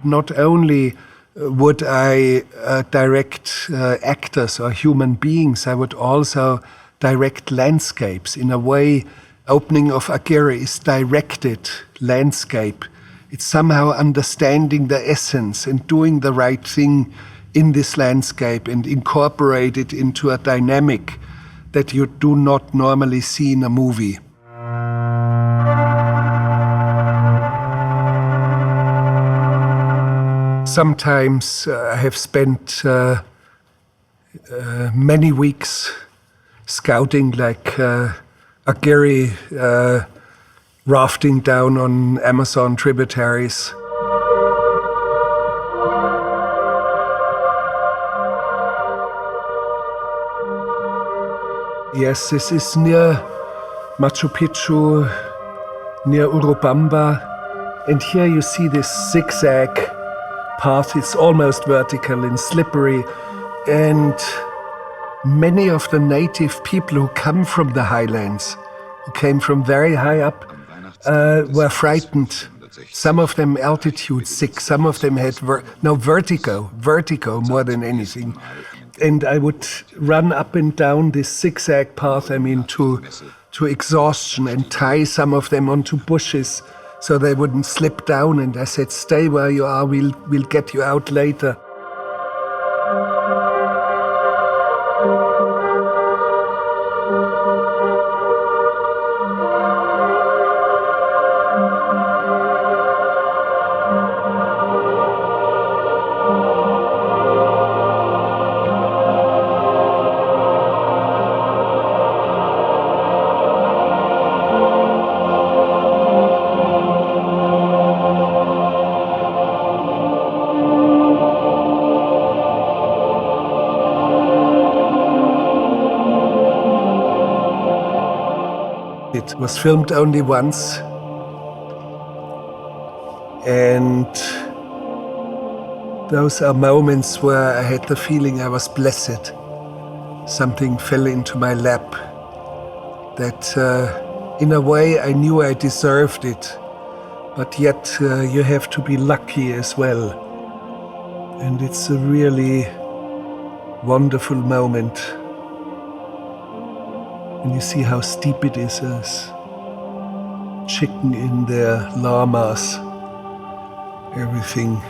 not only would I direct actors or human beings, I would also direct landscapes. In a way, opening of Aguirre is directed landscape. It's somehow understanding the essence and doing the right thing in this landscape and incorporate it into a dynamic that you do not normally see in a movie. Sometimes I have spent many weeks scouting, like Aguirre rafting down on Amazon tributaries. Yes, this is near Machu Picchu, near Urubamba. And here you see this zigzag path. It's almost vertical and slippery. And many of the native people who come from the highlands, who came from very high up, were frightened. Some of them altitude sick, some of them had vertigo more than anything. And I would run up and down this zigzag path, to exhaustion, and tie some of them onto bushes so they wouldn't slip down. And I said, stay where you are, we'll get you out later. It was filmed only once, and those are moments where I had the feeling I was blessed. Something fell into my lap that in a way I knew I deserved it, but yet you have to be lucky as well. And it's a really wonderful moment. And you see how steep it is, as chicken in there, llamas, everything.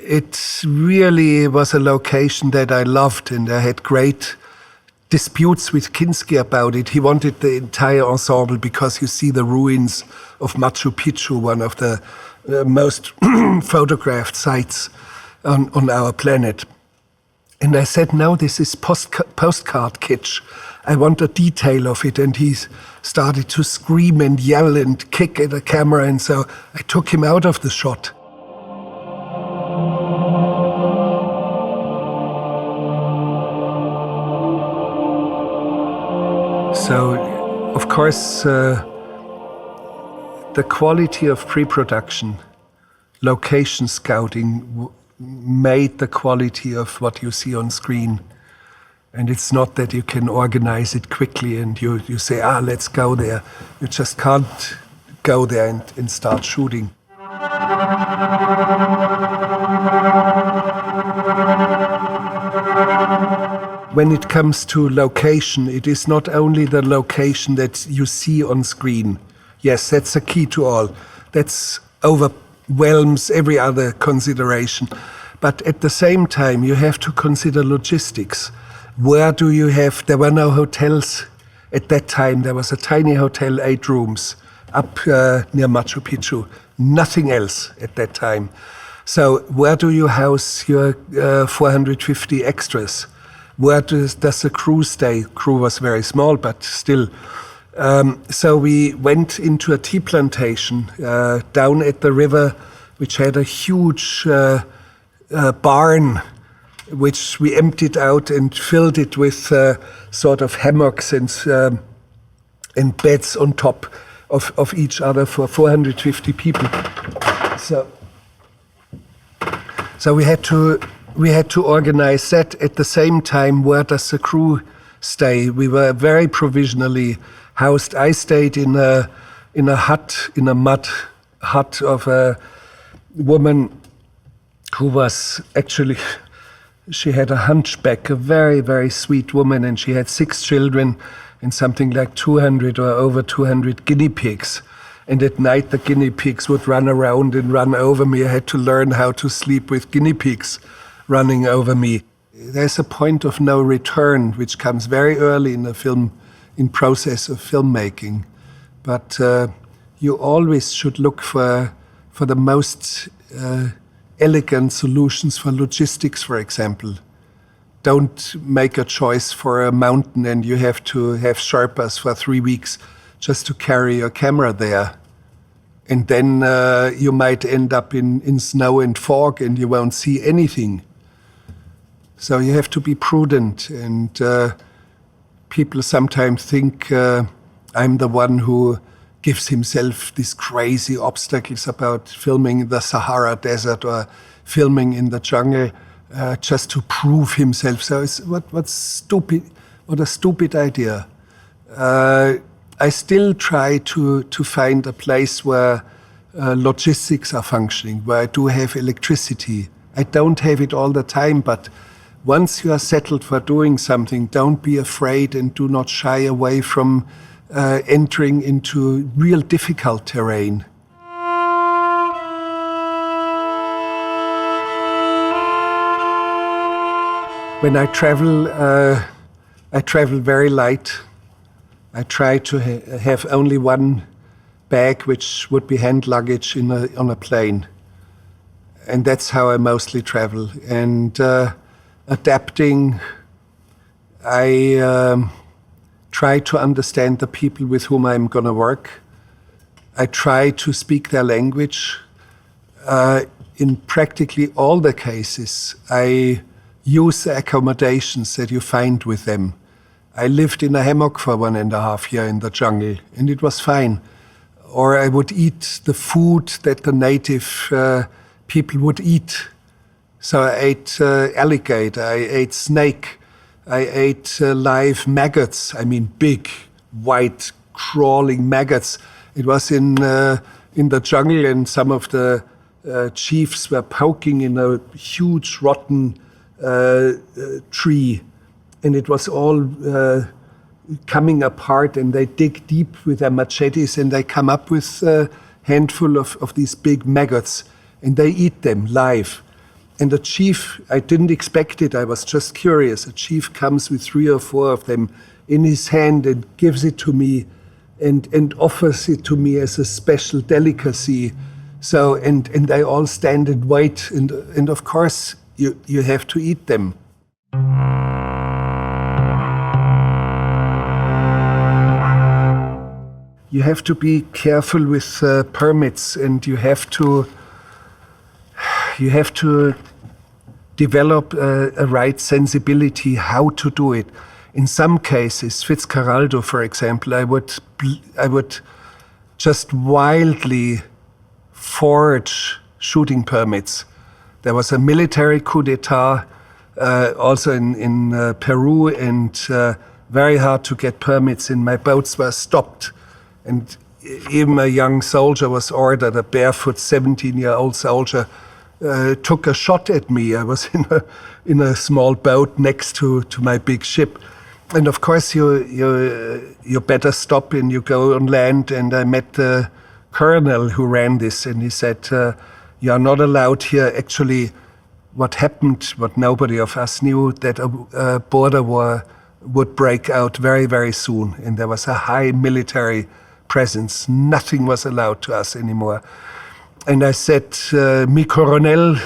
It really was a location that I loved, and I had great disputes with Kinski about it. He wanted the entire ensemble because you see the ruins of Machu Picchu, one of the most photographed sites on our planet. And I said, no, this is postcard kitsch. I want a detail of it. And he started to scream and yell and kick at the camera. And so I took him out of the shot. So, of course, the quality of pre-production, location scouting, made the quality of what you see on screen. And it's not that you can organize it quickly and you say, let's go there. You just can't go there and start shooting. When it comes to location, it is not only the location that you see on screen. Yes, that's the key to all. That's overwhelms every other consideration. But at the same time, you have to consider logistics. Where do you have, there were no hotels at that time. There was a tiny hotel, 8 rooms, up near Machu Picchu. Nothing else at that time. So where do you house your 450 extras? Where does the crew stay? Crew was very small, but still. So we went into a tea plantation down at the river, which had a huge barn, which we emptied out and filled it with sort of hammocks and beds on top of each other for 450 people. So we had to organize that. At the same time, where does the crew stay? We were very provisionally housed. I stayed in a in a mud hut of a woman who was actually, she had a hunchback, a very, very sweet woman, and she had 6 children and something like 200 or over 200 guinea pigs. And at night, the guinea pigs would run around and run over me. I had to learn how to sleep with guinea pigs running over me. There's a point of no return, which comes very early in the process of filmmaking. But you always should look for the most elegant solutions for logistics, for example. Don't make a choice for a mountain and you have to have Sherpas for 3 weeks just to carry your camera there. And then you might end up in snow and fog and you won't see anything. So you have to be prudent. And people sometimes think I'm the one who gives himself these crazy obstacles about filming in the Sahara Desert or filming in the jungle just to prove himself. So it's what a stupid idea. I still try to find a place where logistics are functioning, where I do have electricity. I don't have it all the time, but once you are settled for doing something, don't be afraid and do not shy away from entering into real difficult terrain. When I travel very light. I try to have only one bag, which would be hand luggage on a plane. And that's how I mostly travel. And adapting, I try to understand the people with whom I'm going to work. I try to speak their language. In practically all the cases, I use the accommodations that you find with them. I lived in a hammock for 1.5 years in the jungle, and it was fine. Or I would eat the food that the native people would eat. So I ate alligator, I ate snake, I ate live maggots. I mean big, white, crawling maggots. It was in the jungle, and some of the chiefs were poking in a huge rotten tree. And it was all coming apart, and they dig deep with their machetes and they come up with a handful of these big maggots, and they eat them live. And the chief, I didn't expect it, I was just curious. A chief comes with 3 or 4 of them in his hand and gives it to me and offers it to me as a special delicacy. So, and they all stand and wait, and of course you have to eat them. You have to be careful with permits, and you have to develop a right sensibility how to do it. In some cases, Fitzcarraldo, for example, I would just wildly forge shooting permits. There was a military coup d'etat also in Peru, and very hard to get permits, and my boats were stopped. And even a young soldier was ordered, a barefoot 17-year-old soldier, took a shot at me. I was in a small boat next to my big ship. And of course you better stop and you go on land. And I met the colonel who ran this, and he said, you are not allowed here. Actually, what happened, what nobody of us knew, that a border war would break out very, very soon. And there was a high military presence. Nothing was allowed to us anymore. And I said, mi coronel,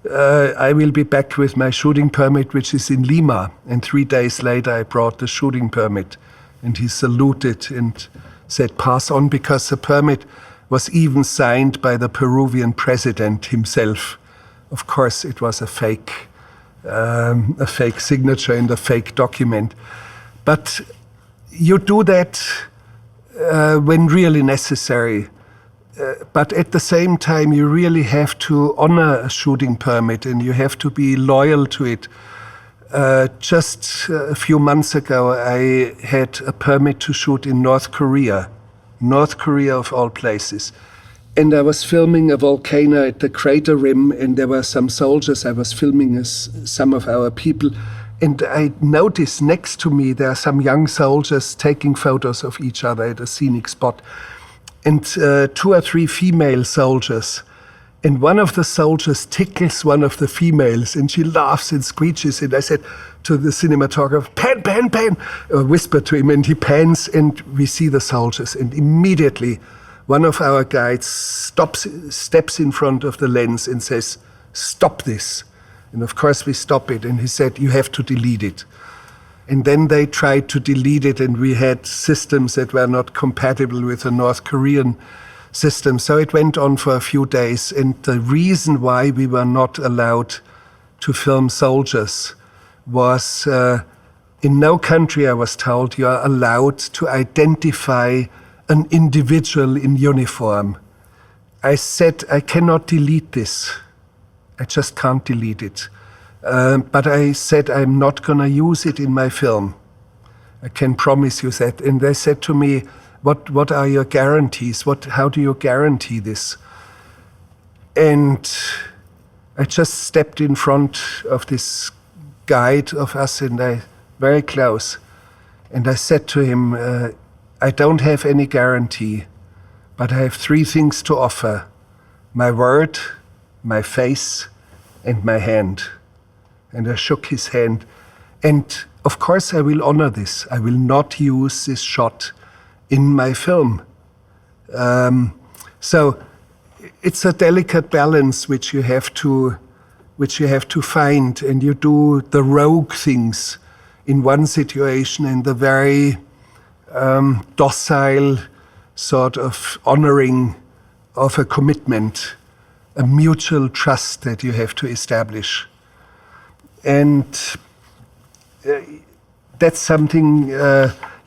I will be back with my shooting permit, which is in Lima. And 3 days later, I brought the shooting permit. And he saluted and said, pass on, because the permit was even signed by the Peruvian president himself. Of course, it was a fake signature and a fake document. But you do that when really necessary. But at the same time, you really have to honor a shooting permit, and you have to be loyal to it. Just a few months ago, I had a permit to shoot in North Korea. North Korea of all places. And I was filming a volcano at the crater rim, and there were some soldiers. I was filming some of our people. And I noticed next to me there are some young soldiers taking photos of each other at a scenic spot. And 2 or 3 female soldiers. And one of the soldiers tickles one of the females, and she laughs and screeches. And I said to the cinematographer, "Pan, pan, pan," whisper to him, and he pans, and we see the soldiers. And immediately, one of our guides steps in front of the lens and says, "Stop this." And of course we stop it. And he said, "You have to delete it." And then they tried to delete it, and we had systems that were not compatible with the North Korean system. So it went on for a few days. And the reason why we were not allowed to film soldiers was in no country, I was told, you are allowed to identify an individual in uniform. I said, I cannot delete this. I just can't delete it. But I said, I'm not going to use it in my film. I can promise you that. And they said to me, what are your guarantees? How do you guarantee this? And I just stepped in front of this guide of us, and very close. And I said to him, I don't have any guarantee, but I have 3 things to offer: my word, my face, and my hand. And I shook his hand. And of course I will honor this. I will not use this shot in my film. So it's a delicate balance which you have to find, and you do the rogue things in one situation and the very docile sort of honoring of a commitment, a mutual trust that you have to establish. And that's something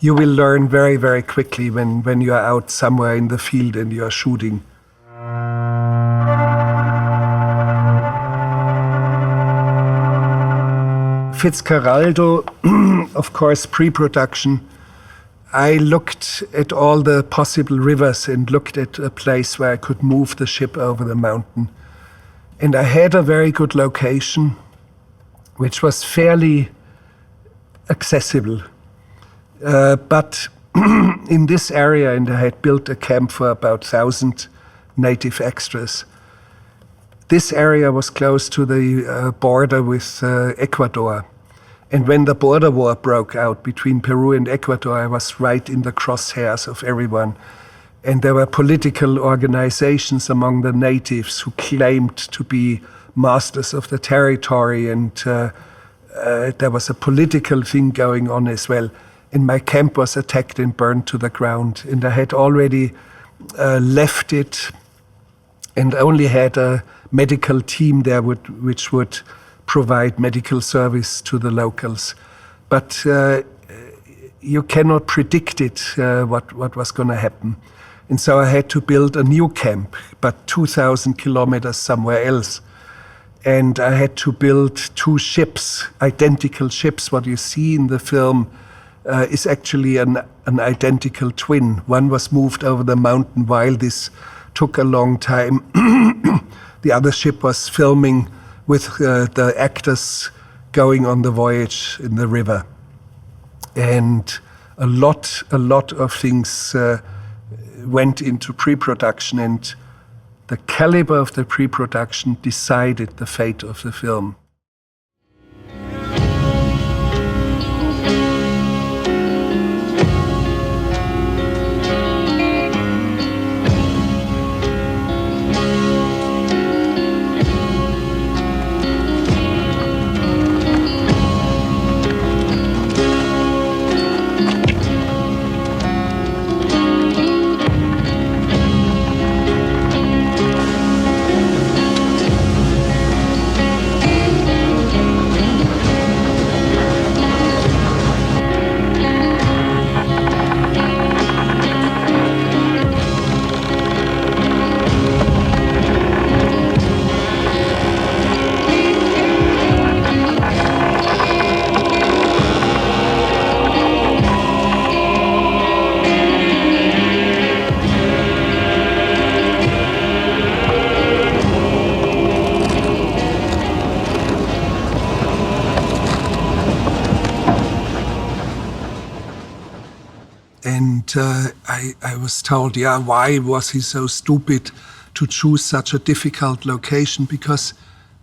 you will learn very, very quickly when you are out somewhere in the field and you are shooting. Fitzcarraldo, of course, pre-production. I looked at all the possible rivers and looked at a place where I could move the ship over the mountain. And I had a very good location, which was fairly accessible. But in this area, and I had built a camp for about 1,000 native extras, this area was close to the border with Ecuador. And when the border war broke out between Peru and Ecuador, I was right in the crosshairs of everyone. And there were political organizations among the natives who claimed to be masters of the territory, and there was a political thing going on as well. And my camp was attacked and burned to the ground. And I had already left it and only had a medical team there which would provide medical service to the locals. But you cannot predict it, what was going to happen. And so I had to build a new camp, but 2,000 kilometers somewhere else. And I had to build 2 ships, identical ships. What you see in the film is actually an identical twin. One was moved over the mountain while this took a long time. The other ship was filming with the actors going on the voyage in the river. And a lot of things went into pre-production, and the caliber of the pre-production decided the fate of the film. I was told, yeah, why was he so stupid to choose such a difficult location? Because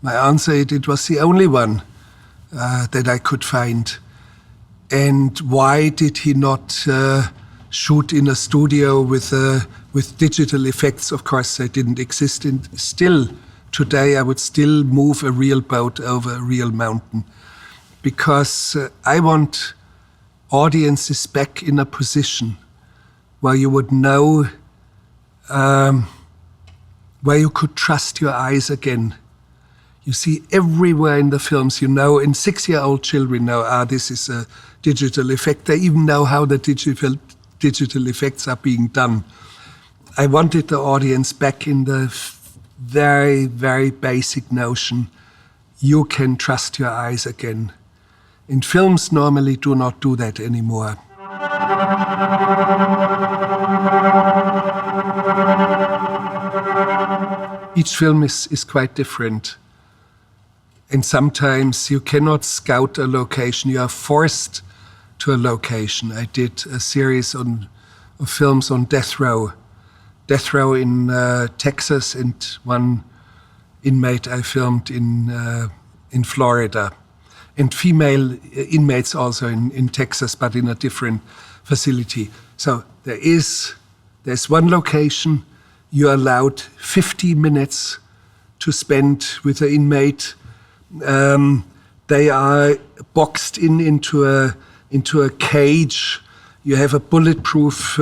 my answer, it was the only one that I could find. And why did he not shoot in a studio with digital effects? Of course, they didn't exist. And still, today, I would still move a real boat over a real mountain, because I want audiences back in a position where you would know, where you could trust your eyes again. You see everywhere in the films, and 6-year-old children know, this is a digital effect. They even know how the digital effects are being done. I wanted the audience back in the very, very basic notion, you can trust your eyes again. And films normally do not do that anymore. Each film is quite different. And sometimes you cannot scout a location, you are forced to a location. I did a series of films on death row. Death row in Texas, and one inmate I filmed in Florida. And female inmates also in Texas, but in a different facility. So there's one location, you're allowed 50 minutes to spend with the inmate. They are boxed into a cage. You have a bulletproof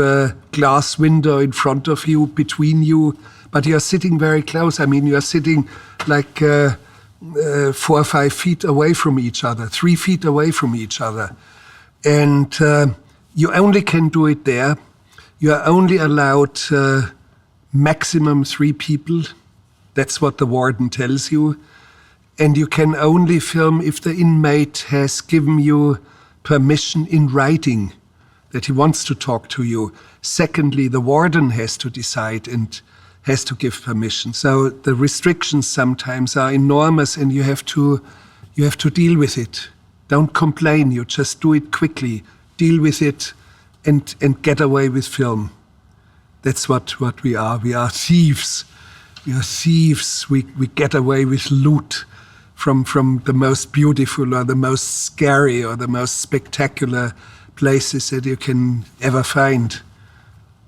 glass window in front of you, between you, but you're sitting very close. I mean, you're sitting like 4 or 5 feet away from each other, 3 feet away from each other. And you only can do it there. You are only allowed maximum 3 people. That's what the warden tells you. And you can only film if the inmate has given you permission in writing that he wants to talk to you. Secondly, the warden has to decide and has to give permission. So the restrictions sometimes are enormous, and you have to deal with it. Don't complain, you just do it quickly. Deal with it and get away with film. That's what we are. We are thieves. We are thieves. We get away with loot from the most beautiful or the most scary or the most spectacular places that you can ever find.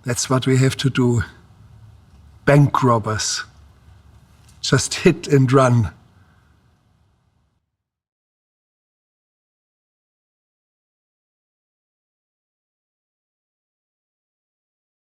That's what we have to do. Bank robbers. Just hit and run.